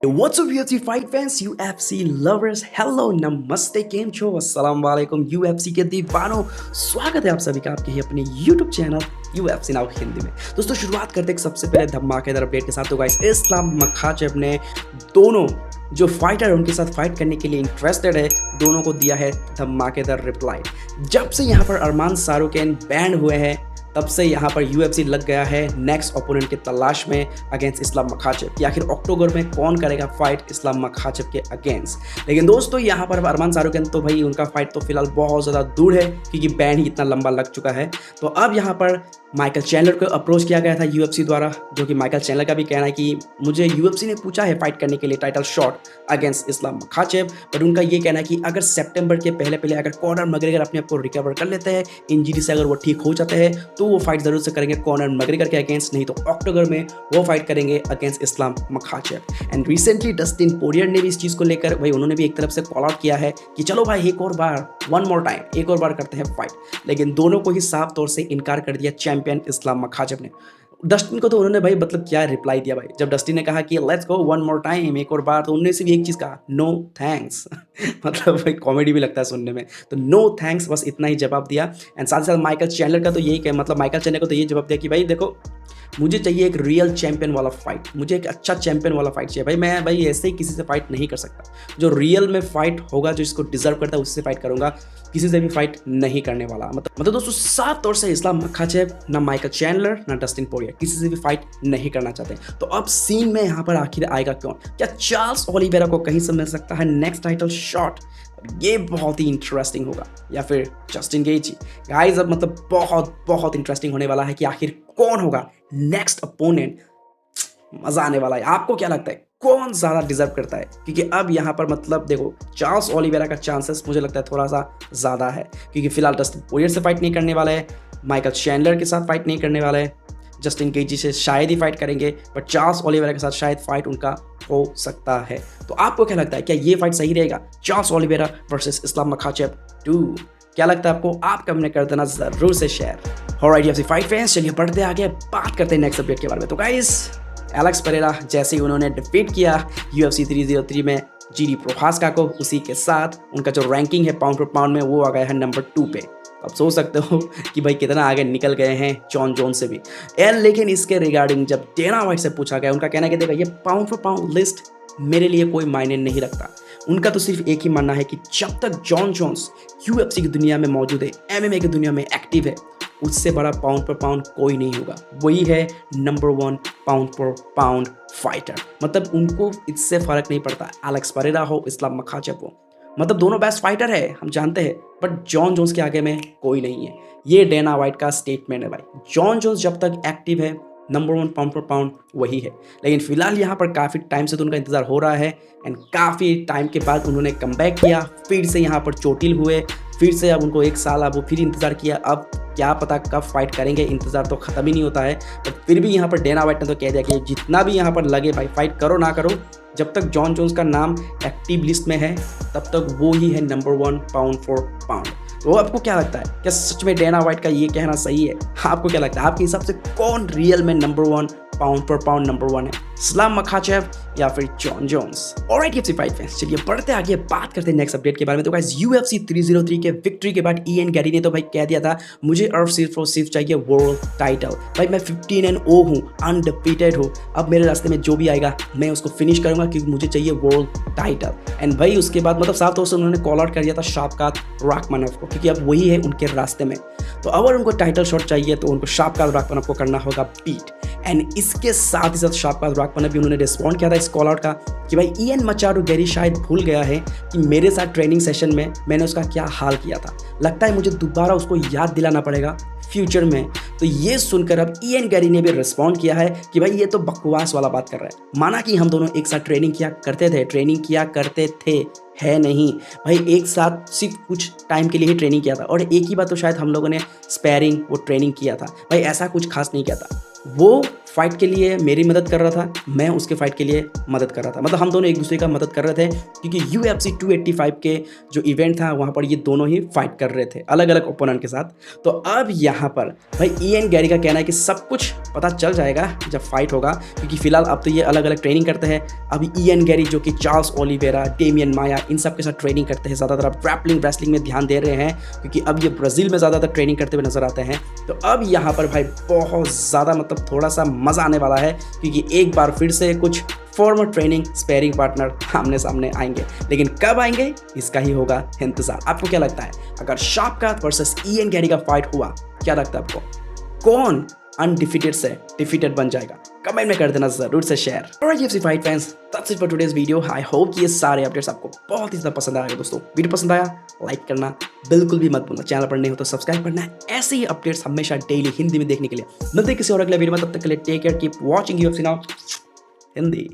What's up UFC fight fans, UFC lovers, hello नमस्ते, केम छो, अस्सलाम वालेकुम UFC के दीवानों। स्वागत है आप सभी का आपके ही अपने YouTube channel UFC now Hindi में। दोस्तों शुरुआत करते हैं सबसे पहले धमाकेदार अपडेट के साथ। तो गाइस, इस्लाम मखाचेव ने दोनों जो फाइटर उनके साथ फाइट करने के लिए इंटरेस्टेड है, दोनों को दिया है धमाकेदार रिप्लाई। जब से यहाँ पर अरमान सारुकैन बैन हुए हैं तब से यहाँ पर UFC लग गया है नेक्स्ट ओपोनेंट की तलाश में अगेंस्ट इस्लाम मखाचेव कि आखिर अक्टूबर में कौन करेगा फाइट इस्लाम मखाचेव के अगेंस्ट। लेकिन दोस्तों यहाँ पर अरमान सारुकैन तो भाई उनका फाइट तो फिलहाल बहुत ज़्यादा दूर है क्योंकि बैन ही इतना लंबा लग चुका है। तो अब यहाँ पर माइकल चैंडलर को अप्रोच किया गया था UFC द्वारा, जो कि माइकल चैंडलर का भी कहना है कि मुझे UFC ने पूछा है फाइट करने के लिए title shot against Islam Makhachev, but उनका ये कहना है कि अगर सितंबर के पहले अगर कॉनर मैग्रेगर अपने आप को रिकवर कर लेते हैं, इंजरी से अगर वो ठीक हो जाते हैं तो वो फाइट जरूर से करेंगे कॉनर मैग्रेगर के अगेंस्ट, नहीं तो अक्टूबर में वो फाइट करेंगे against Islam Makhachev. And recently Dustin Poirier ने भी इस चीज़ को लेकर भाई उन्होंने भी एक तरफ से कॉल आउट किया है कि चलो भाई एक और बार, वन मोर टाइम, एक और बार करते हैं फाइट। लेकिन दोनों को ही साफ तौर से इनकार कर दिया चैंपियन इस्लाम मखाचेव ने। डस्टिन को तो उन्होंने भाई मतलब क्या रिप्लाई दिया भाई, जब डस्टिन ने कहा कि let's go one more time, एक और बार, तो उन्होंने सिर्फ एक चीज़ कहा, नो थैंक्स। मतलब भाई कॉमेडी भी लगता है सुनने में, तो नो थैंक्स, बस इतना ही जवाब दिया। एंड साथ ही साथ माइकल चैंडलर का तो यही कहे, मतलब माइकल चैंडलर को तो ये जवाब दिया कि भाई देखो, मुझे चाहिए एक रियल चैंपियन वाला फाइट, मुझे एक अच्छा चैंपियन वाला फाइट चाहिए भाई। मैं भाई ऐसे ही किसी से फाइट नहीं कर सकता, जो रियल में फाइट होगा, जो इसको डिजर्व करता है उससे फाइट करूंगा, किसी से भी फाइट नहीं करने वाला। मतलब दोस्तों साफ तौर से इस्लाम मखाचेव, ना माइकल चैंडलर ना डस्टिन पोरियर किसी से भी फाइट नहीं करना चाहते। तो अब सीन में यहाँ पर आखिर आएगा कौन? क्या चार्ल्स ओलिवेरा को कहीं से मिल सकता है नेक्स्ट टाइटल शॉट? ये बहुत ही इंटरेस्टिंग होगा, या फिर जस्टिन गेजी? गाइस अब मतलब बहुत इंटरेस्टिंग होने वाला है कि आखिर कौन होगा नेक्स्ट अपोनेंट। मजा आने वाला है। आपको क्या लगता है कौन ज़्यादा डिजर्व करता है? क्योंकि अब यहाँ पर मतलब देखो, चार्ल्स ओलिवेरा का चांसेस मुझे लगता है थोड़ा सा ज़्यादा है, क्योंकि फिलहाल डस्टिन पोरियर से फाइट नहीं करने वाला है, माइकल चैंडलर के साथ फाइट नहीं करने वाला है, जस्टिन गेजी से शायद ही फाइट करेंगे, बट चार्ल्स ओलिवेरा के साथ शायद फाइट उनका हो सकता है। तो आपको क्या लगता है, क्या ये फाइट सही रहेगा, Charles Oliveira versus Islam Makhachev 2? क्या लगता है आपको? आप कमेंट कर देना जरूर से share. Alright UFC fight fans, चलिए बढ़ते आगे, बात करते हैं नेक्स्ट अपडेट के बारे में। तो गाइस, एलेक्स पेरेरा जैसे ही उन्होंने डिफीट किया UFC 303 में जीडी प्रोहास्का को, उसी के साथ उनका जो रैंकिंग है पाउंड फॉर पाउंड में वो आ गया है नंबर 2 पे। अब सोच सकते हो कि भाई कितना आगे निकल गए हैं जॉन जोन्स से भी। लेकिन इसके रिगार्डिंग जब डेना व्हाइट से पूछा गया, उनका कहना है कि देखो, ये पाउंड फॉर पाउंड लिस्ट मेरे लिए कोई मायने नहीं रखता। उनका तो सिर्फ एक ही मानना है कि जब तक जॉन जोन्स UFC की दुनिया में मौजूद है, MMA की दुनिया में एक्टिव है, उससे बड़ा पाउंड पर पाउंड कोई नहीं होगा। वही है नंबर 1 पाउंड पर पाउंड फाइटर। मतलब उनको इससे फर्क नहीं पड़ता एलेक्स पेरेरा हो, इस्लाम मखाचेव हो, मतलब दोनों बेस्ट फाइटर है, हम जानते हैं, बट जॉन जोन्स के आगे में कोई नहीं है। ये डेना व्हाइट का स्टेटमेंट है भाई। जॉन जोन्स जब तक एक्टिव है, नंबर 1 पाउंड पर पाउंड वही है। लेकिन फिलहाल यहाँ पर काफ़ी टाइम से तो उनका इंतज़ार हो रहा है, एंड काफ़ी टाइम के बाद उन्होंने कमबैक किया, फिर से यहाँ पर चोटिल हुए, फिर से अब उनको 1 साल अब वो फिर इंतज़ार किया। अब क्या पता कब फाइट करेंगे, इंतज़ार तो ख़त्म ही नहीं होता है। बट फिर भी यहाँ पर डेना व्हाइट ने तो कह दिया कि जितना भी यहाँ पर लगे भाई, फाइट करो ना करो, जब तक जॉन जोन्स का नाम एक्टिव लिस्ट में है तब तक वो ही है नंबर 1 पाउंड फॉर पाउंड। तो आपको क्या लगता है, क्या सच में डेना व्हाइट का ये कहना सही है? आपको क्या लगता है, आपके हिसाब से कौन रियल में नंबर 1 पाउंड पर पाउंड नंबर 1 है, इस्लाम मखाचेव या फिर John Jones? Alright UFC fight fans, चलिए बढ़ते आगे, बात करते हैं नेक्स्ट अपडेट के बारे में। तो गाइस, UFC 303 के विक्ट्री के बाद इयन गैरी ने तो भाई कह दिया था, मुझे अब सिर्फ और सिर्फ चाहिए वर्ल्ड टाइटल। भाई मैं 15-0 हूँ, अनडिफीटेड हूँ, अब मेरे रास्ते में जो भी आएगा मैं उसको फिनिश करूंगा, क्योंकि मुझे चाहिए वर्ल्ड टाइटल। एंड भाई उसके बाद मतलब साफ तौर से उन्होंने कॉल आउट कर दिया था शाफकात राखमनोव को, क्योंकि अब वही है उनके रास्ते में। तो अगर उनको टाइटल शॉट चाहिए तो उनको शाफकात राखमनोव को करना होगा बीट। एंड इसके साथ ही साथ शाफकात राखमनोव भी उन्होंने रिस्पॉन्ड किया था इस कॉल आउट का कि भाई इयन मचारू गैरी शायद भूल गया है कि मेरे साथ ट्रेनिंग सेशन में मैंने उसका क्या हाल किया था। लगता है मुझे दोबारा उसको याद दिलाना पड़ेगा फ्यूचर में। तो ये सुनकर अब इयन गैरी ने भी रिस्पॉन्ड किया है कि भाई ये तो बकवास वाला बात कर रहा है। माना कि हम दोनों एक साथ ट्रेनिंग किया करते थे, है नहीं भाई, एक साथ सिर्फ कुछ टाइम के लिए ही ट्रेनिंग किया था, और एक ही बार तो शायद हम लोगों ने स्पैरिंग वो ट्रेनिंग किया था भाई, ऐसा कुछ खास नहीं किया था। वो फाइट के लिए मेरी मदद कर रहा था, मैं उसके फाइट के लिए मदद कर रहा था। मतलब हम दोनों एक दूसरे का मदद कर रहे थे, क्योंकि UFC 285 के जो इवेंट था वहाँ पर ये दोनों ही फाइट कर रहे थे अलग अलग ओपोनेंट के साथ। तो अब यहाँ पर भाई इयन गैरी का कहना है कि सब कुछ पता चल जाएगा जब फाइट होगा, क्योंकि फिलहाल अब तो ये अलग अलग ट्रेनिंग करते हैं। अभी इयन गैरी जो कि चार्ल्स ओलिवेरा, डेमियन माया, इन सब के साथ ट्रेनिंग करते हैं। ज़्यादातर अब ग्रैपलिंग रेसलिंग में ध्यान दे रहे हैं, क्योंकि अब ये ब्राज़ील में ज़्यादातर ट्रेनिंग करते हुए नजर आते हैं। तो अब यहाँ पर भाई बहुत ज़्यादा मतलब थोड़ा सा मज़ा आने वाला है, क्योंकि एक बार फिर से कुछ फॉर्मर ट्रेनिंग स्पेयरिंग पार्टनर आमने सामने आएंगे। लेकिन कब आएंगे इसका ही होगा इंतजार। आपको क्या लगता है, अगर शावकात वर्सेस इयन गैरी का फाइट हुआ, क्या लगता है आपको, कौन अनडिफिटेड से डिफीटेड बन जाएगा? कमेंट में कर देना जरूर से शेयर। और UFC fight fans, that's it for today's video. I hope कि ये सारे अपडेट्स आपको बहुत ही ज़्यादा पसंद आएगा। दोस्तों वीडियो पसंद आया लाइक करना बिल्कुल भी मत भूलना, चैनल पर नहीं हो तो सब्सक्राइब करना है। ऐसे ही अपडेट्स हमेशा डेली हिंदी में देखने के लिए। मिलते हैं किसी और अगले वीडियो में, तब तक के लिए take care, keep watching UFC now Hindi.